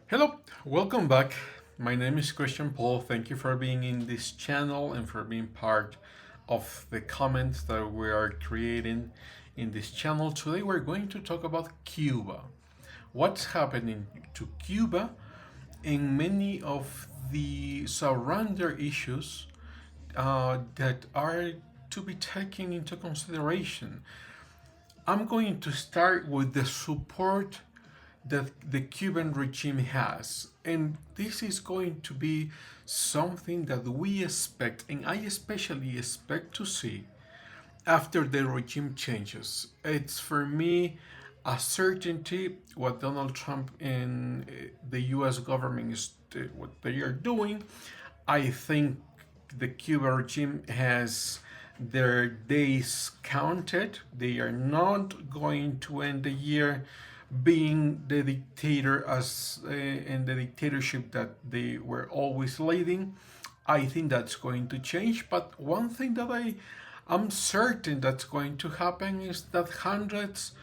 Hello, welcome back. My name is Christian Paul. Thank you for being in this channel and for being part of the comments that we are creating in this channel. Today we're going to talk about Cuba. What's happening to Cuba and many of the surrounding issues that are to be taken into consideration. I'm going to start with the support that the Cuban regime has. And this is going to be something that we expect, and I especially expect to see after the regime changes. It's for me a certainty what Donald Trump and the US government is what they are doing. I think the Cuban regime has their days counted. They are not going to end the year being the dictator as in the dictatorship that they were always leading. I think that's going to change. But one thing that I'm certain that's going to happen is that hundreds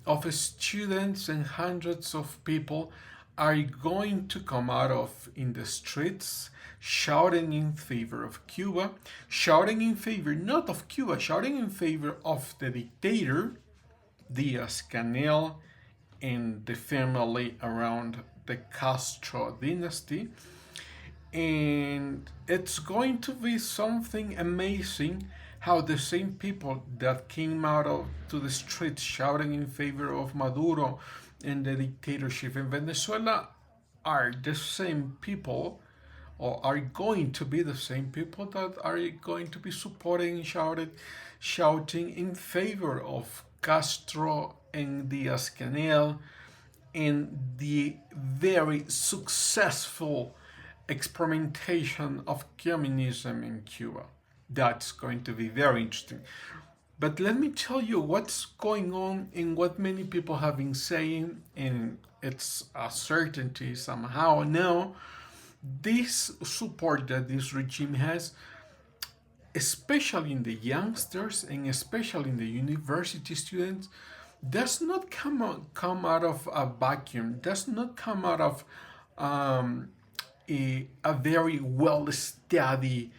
of students and hundreds of people are going to come out of in the streets shouting in favor of Cuba, shouting in favor not of Cuba, shouting in favor of the dictator Diaz-Canel and the family around the Castro dynasty. And it's going to be something amazing how the same people that came out to the streets shouting in favor of Maduro and the dictatorship in Venezuela are the same people, or are going to be the same people that are going to be supporting and shouting in favor of Castro and Diaz-Canel and the very successful experimentation of communism in Cuba. That's going to be very interesting. But let me tell you what's going on and what many people have been saying, and it's a certainty somehow now. This support that this regime has, especially in the youngsters and especially in the university students, does not come out of a vacuum, does not come out of a very well studied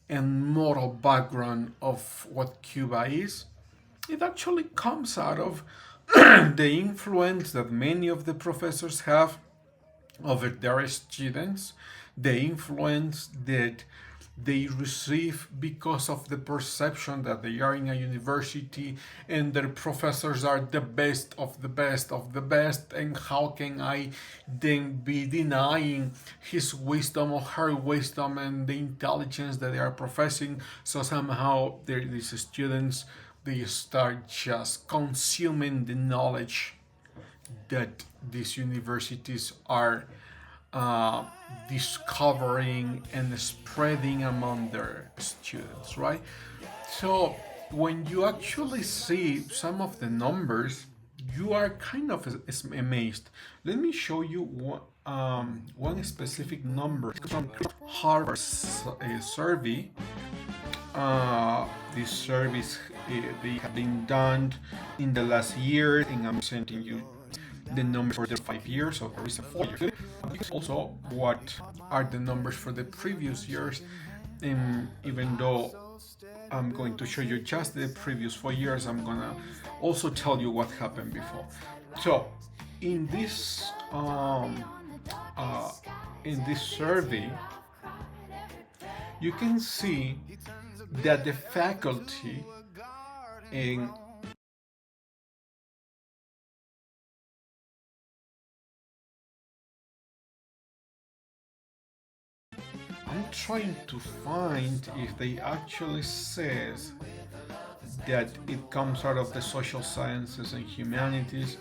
and moral background of what Cuba is. It actually comes out of the influence that many of the professors have over their students, the influence that they receive because of the perception that they are in a university and their professors are the best of the best of the best, and how can I then be denying his wisdom or her wisdom and the intelligence that they are professing. So somehow these students, they start just consuming the knowledge that these universities are discovering and spreading among their students, right? So when you actually see some of the numbers, you are kind of amazed. Let me show you one specific number from Harvard survey. This surveys they have been done in the last year, and I'm sending you the numbers for the 5 years of the recent 4 years. Also, what are the numbers for the previous years? And even though I'm going to show you just the previous 4 years, I'm gonna also tell you what happened before. So, in this survey, you can see that the faculty in I'm trying to find if they actually says that it comes out of the social sciences and humanities.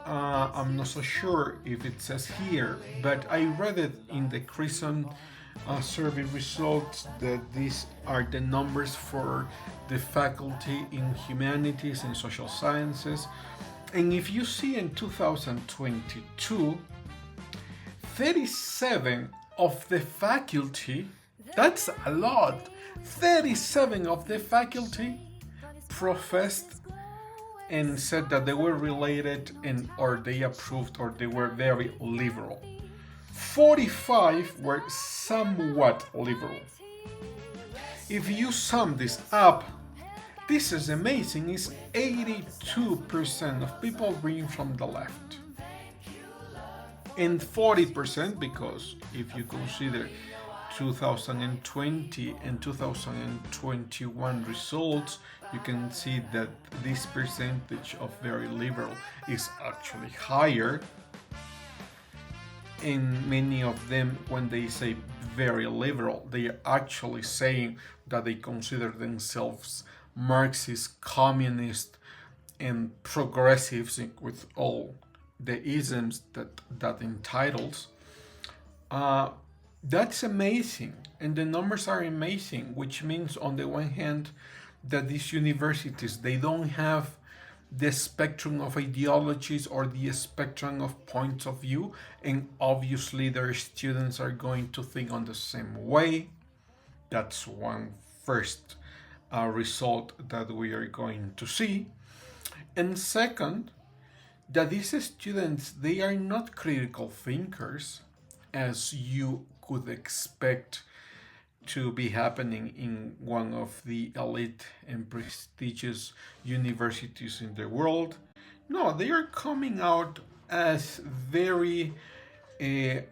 I'm not so sure if it says here, but I read it in the Crescent survey results that these are the numbers for the faculty in humanities and social sciences. And if you see in 2022, 37 of the faculty, that's a lot, 37 of the faculty professed and said that they were related and or they approved or they were very liberal. 45 were somewhat liberal. If you sum this up, this is amazing. It's 82% of people being from the left. And 40%, because if you consider 2020 and 2021 results, you can see that this percentage of very liberal is actually higher. And many of them, when they say very liberal, they are actually saying that they consider themselves Marxist, communist, and progressives with all the isms that entitles. That's amazing, and the numbers are amazing, which means on the one hand that these universities, they don't have the spectrum of ideologies or the spectrum of points of view, and obviously their students are going to think on the same way. That's one first result that we are going to see. And second, that these students, they are not critical thinkers as you could expect to be happening in one of the elite and prestigious universities in the world. No, they are coming out as very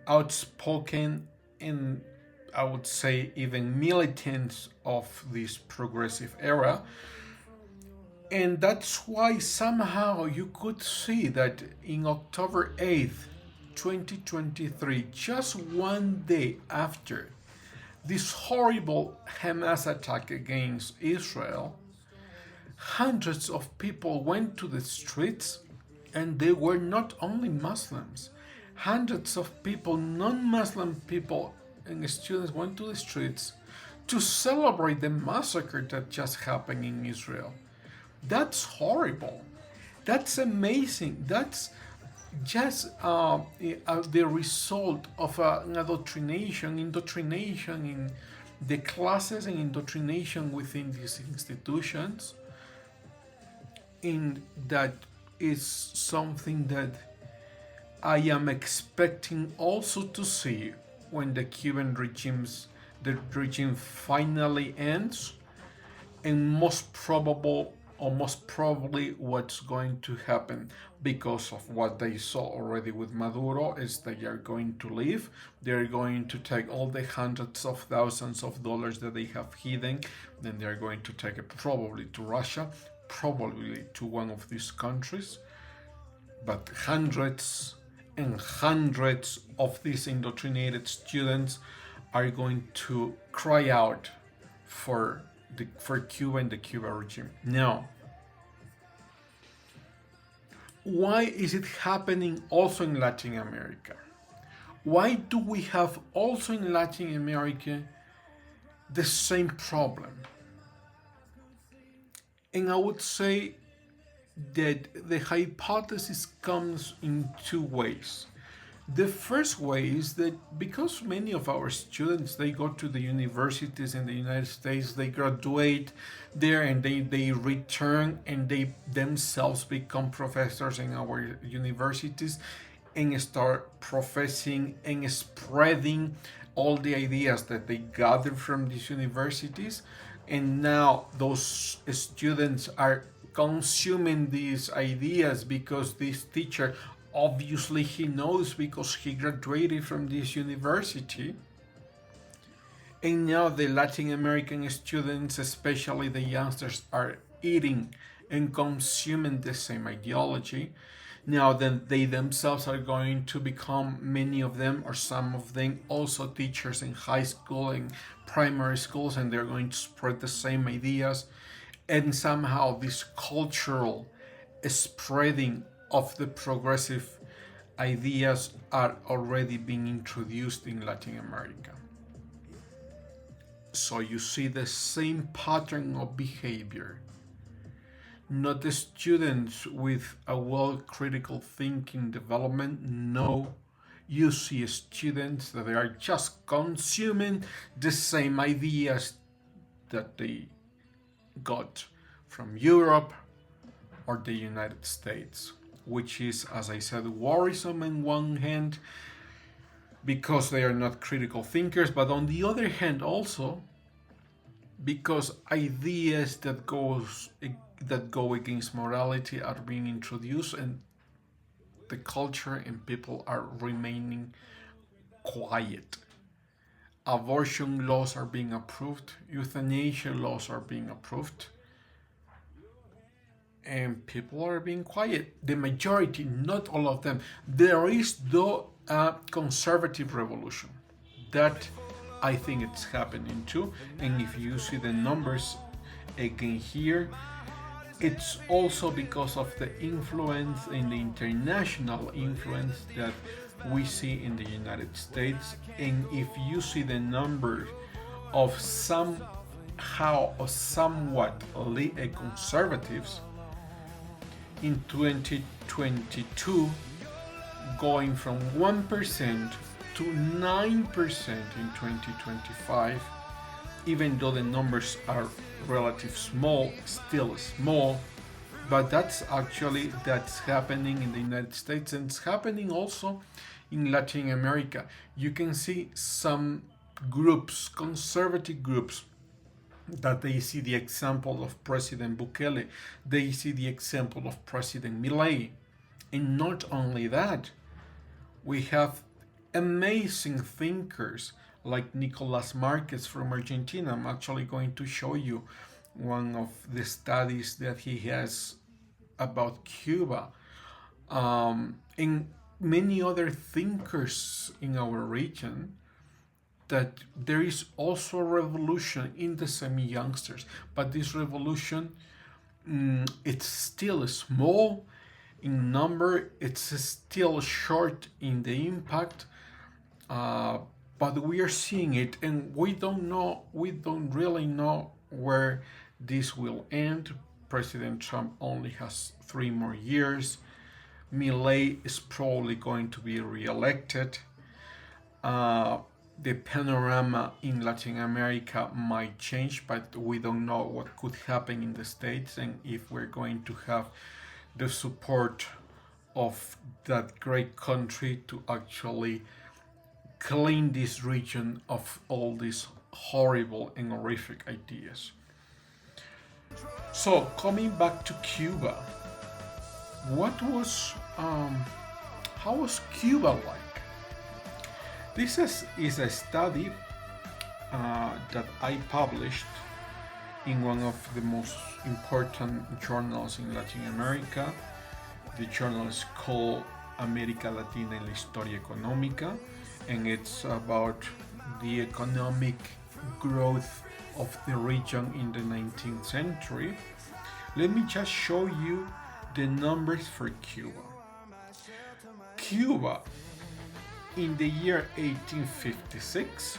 outspoken and I would say even militants of this progressive era. And that's why somehow you could see that in October 8th, 2023, just one day after this horrible Hamas attack against Israel, hundreds of people went to the streets, and they were not only Muslims. Hundreds of people, non-Muslim people and students went to the streets to celebrate the massacre that just happened in Israel. That's horrible. That's amazing. That's just the result of an indoctrination in the classes and indoctrination within these institutions. And that is something that I am expecting also to see when the regime finally ends, and most probably what's going to happen because of what they saw already with Maduro is they are going to leave. They're going to take all the hundreds of thousands of dollars that they have hidden, then they're going to take it probably to Russia, probably to one of these countries. But hundreds and hundreds of these indoctrinated students are going to cry out for Cuba and the Cuba regime. Now, why is it happening also in Latin America? Why do we have also in Latin America the same problem? And I would say that the hypothesis comes in two ways. The first way is that because many of our students, they go to the universities in the United States, they graduate there and they return and they themselves become professors in our universities and start professing and spreading all the ideas that they gather from these universities. And now those students are consuming these ideas because this teacher, obviously he knows because he graduated from this university. And now the Latin American students, especially the youngsters, are eating and consuming the same ideology. Now then they themselves are going to become, many of them or some of them, also teachers in high school and primary schools, and they're going to spread the same ideas. And somehow this cultural spreading of the progressive ideas are already being introduced in Latin America. So you see the same pattern of behavior. Not the students with a well-critical thinking development, no. You see students that they are just consuming the same ideas that they got from Europe, or the United States, which is, as I said, worrisome on one hand because they are not critical thinkers, but on the other hand also because ideas that go against morality are being introduced, and the culture and people are remaining quiet. Abortion laws are being approved, euthanasia laws are being approved, and people are being quiet. The majority, not all of them. There is though a conservative revolution that I think it's happening too. And if you see the numbers again here, it's also because of the influence in the international influence that we see in the United States. And if you see the numbers of somehow or somewhat conservatives in 2022, going from 1% to 9% in 2025, even though the numbers are relatively small, still small, but that's happening in the United States, and it's happening also in Latin America. You can see some groups, conservative groups, that they see the example of President Bukele, they see the example of President Milei. And not only that, we have amazing thinkers like Nicolas Marquez from Argentina. I'm actually going to show you one of the studies that he has about Cuba, and many other thinkers in our region, that there is also a revolution in the semi-youngsters, but this revolution, it's still small in number, it's still short in the impact, but we are seeing it, and we don't really know where this will end. President Trump only has 3 more years. Milei is probably going to be re-elected. The panorama in Latin America might change, but we don't know what could happen in the States and if we're going to have the support of that great country to actually clean this region of all these horrible and horrific ideas. So, coming back to Cuba, how was Cuba like? This is a study that I published in one of the most important journals in Latin America. The journal is called América Latina en la Historia Económica, and it's about the economic growth of the region in the 19th century. Let me just show you the numbers for Cuba. Cuba, in the year 1856,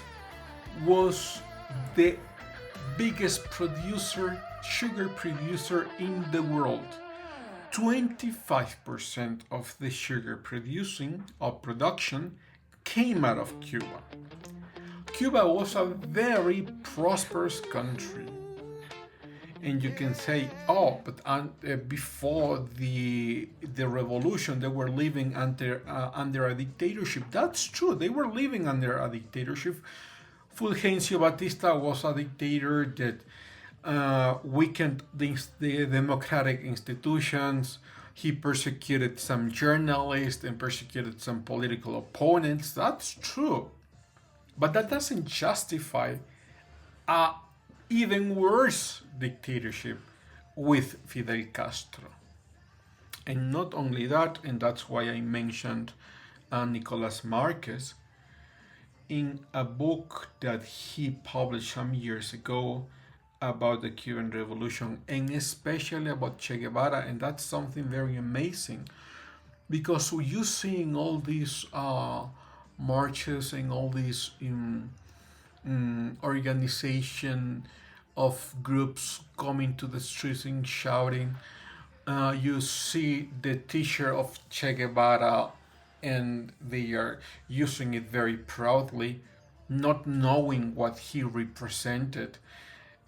was the biggest sugar producer in the world. 25% of the sugar production came out of Cuba. Cuba was a very prosperous country. And you can say, oh, but before the revolution, they were living under a dictatorship. That's true. They were living under a dictatorship. Fulgencio Batista was a dictator that weakened the democratic institutions. He persecuted some journalists and persecuted some political opponents. That's true. But that doesn't justify a even worse dictatorship with Fidel Castro. And not only that, and that's why I mentioned Nicolas Marquez, in a book that he published some years ago about the Cuban Revolution, and especially about Che Guevara, and that's something very amazing, because you seeing all these marches and all these organization of groups coming to the streets and shouting, you see the t-shirt of Che Guevara, and they are using it very proudly, not knowing what he represented,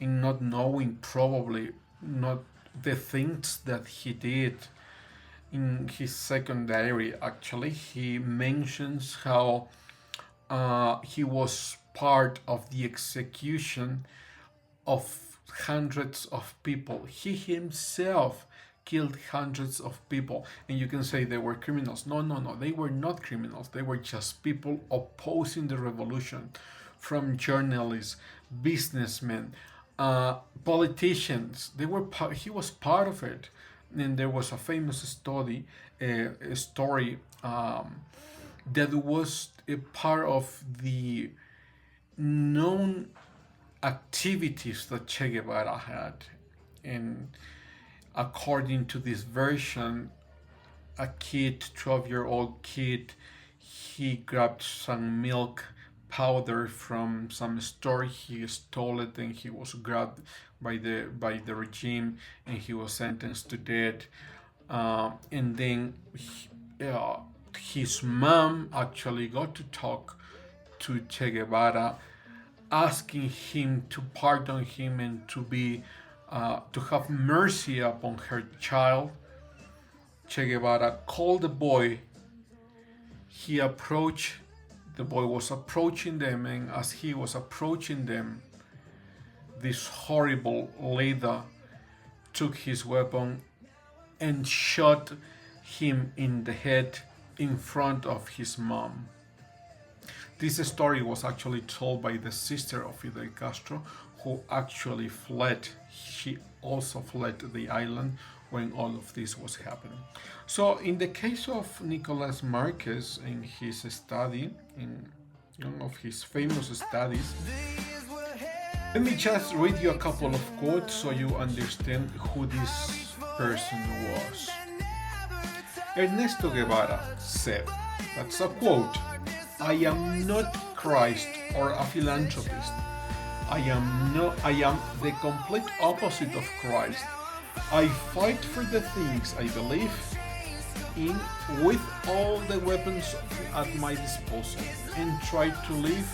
and not knowing, probably not the things that he did in his second diary. Actually, he mentions how he was part of the execution of hundreds of people. He himself killed hundreds of people. And you can say they were criminals. No, no, no. They were not criminals. They were just people opposing the revolution, from journalists, businessmen, politicians. He was part of it. And there was a famous story that was a part of the known activities that Che Guevara had. And according to this version, a 12-year-old kid, he grabbed some milk powder from some store, he stole it, and he was grabbed by the regime, and he was sentenced to death. And then his mom actually got to talk to Che Guevara, asking him to pardon him and to have mercy upon her child. Che Guevara called the boy. The boy was approaching them, and as he was approaching them, this horrible leader took his weapon and shot him in the head in front of his mom. This story was actually told by the sister of Fidel Castro, who actually fled. She also fled the island when all of this was happening. So in the case of Nicolas Marquez, in his study, in one of his famous studies, let me just read you a couple of quotes so you understand who this person was. Ernesto Guevara said, that's a quote, "I am not Christ or a philanthropist. I am the complete opposite of Christ. I fight for the things I believe in with all the weapons at my disposal and try to leave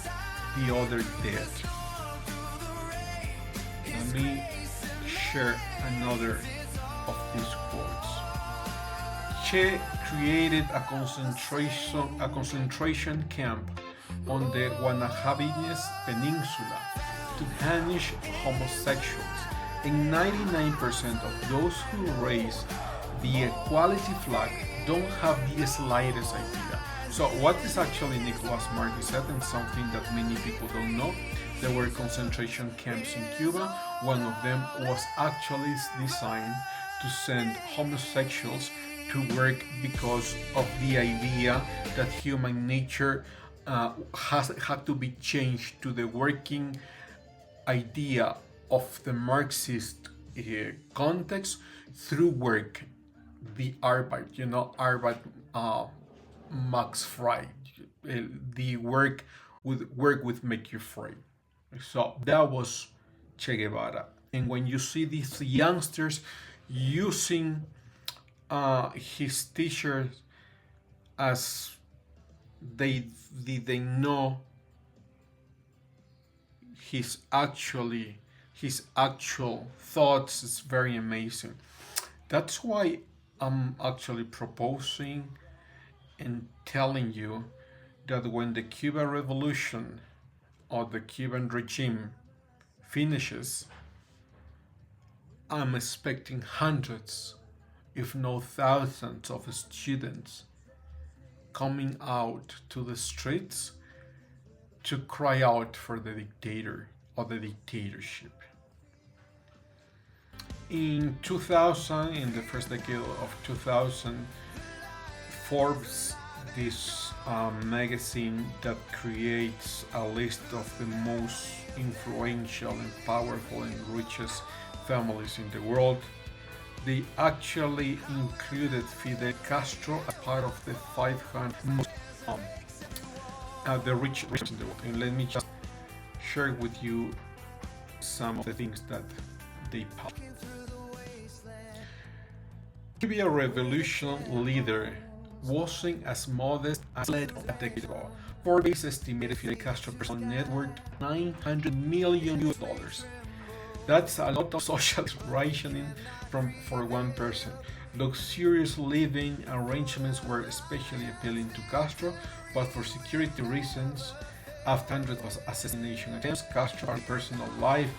the other dead." Let me share another of these quotes. Che created a concentration camp on the Guanajavinez Peninsula to punish homosexuals, and 99% of those who raise the equality flag don't have the slightest idea. So what is actually Nicolas Marquez said, and something that many people don't know, there were concentration camps in Cuba. One of them was actually designed to send homosexuals to work because of the idea that human nature had to be changed to the working idea of the Marxist context through work, the Arbeit, Arbeit Max frei, the work with make you free. So that was Che Guevara. And when you see these youngsters using his t-shirts as they know his actual thoughts, is very amazing. That's why I'm actually proposing and telling you that when the Cuban Revolution or the Cuban regime finishes, I'm expecting hundreds, if not thousands, of students coming out to the streets to cry out for the dictator or the dictatorship. In 2000, in the first decade of 2000, Forbes, this magazine that creates a list of the most influential and powerful and richest families in the world, they actually included Fidel Castro as part of the 500 most the richest in the world. And let me just share with you some of the things that they published. To be a revolution leader wasn't as modest as led a decade ago. Forbes estimated Fidel Castro's personal net worth $900 million. That's a lot of social rationing for one person. Luxurious living arrangements were especially appealing to Castro, but for security reasons, after hundreds of assassination attempts, Castro's personal life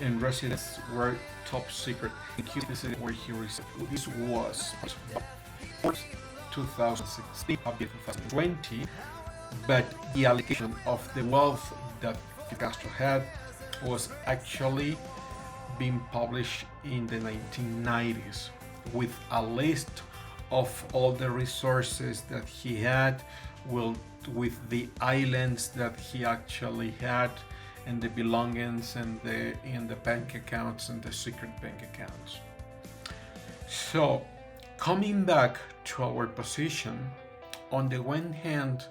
and residence were top secret. In Cuba, the city where he resided. This was 2016, 2020, but the allegation of the wealth that Castro had was actually being published in the 1990s with a list of all the resources that he had, with the islands that he actually had, and the belongings and the bank accounts and the secret bank accounts. So, coming back to our position, on the one hand,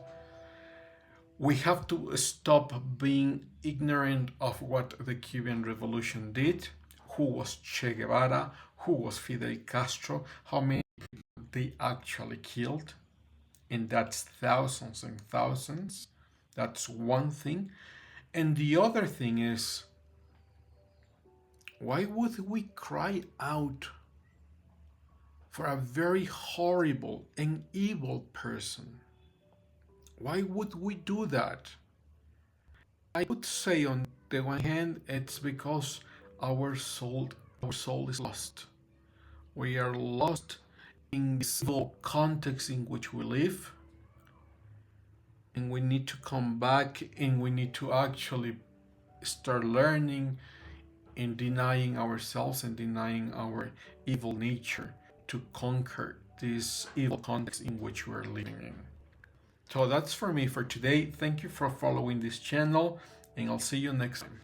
we have to stop being ignorant of what the Cuban Revolution did, who was Che Guevara, who was Fidel Castro, how many people they actually killed, and that's thousands and thousands. That's one thing. And the other thing is, why would we cry out for a very horrible and evil person? Why would we do that? I would say on the one hand, it's because our soul is lost. We are lost in this evil context in which we live, and we need to come back and we need to actually start learning and denying ourselves and denying our evil nature to conquer this evil context in which we're living in. So that's for me for today. Thank you for following this channel, and I'll see you next time.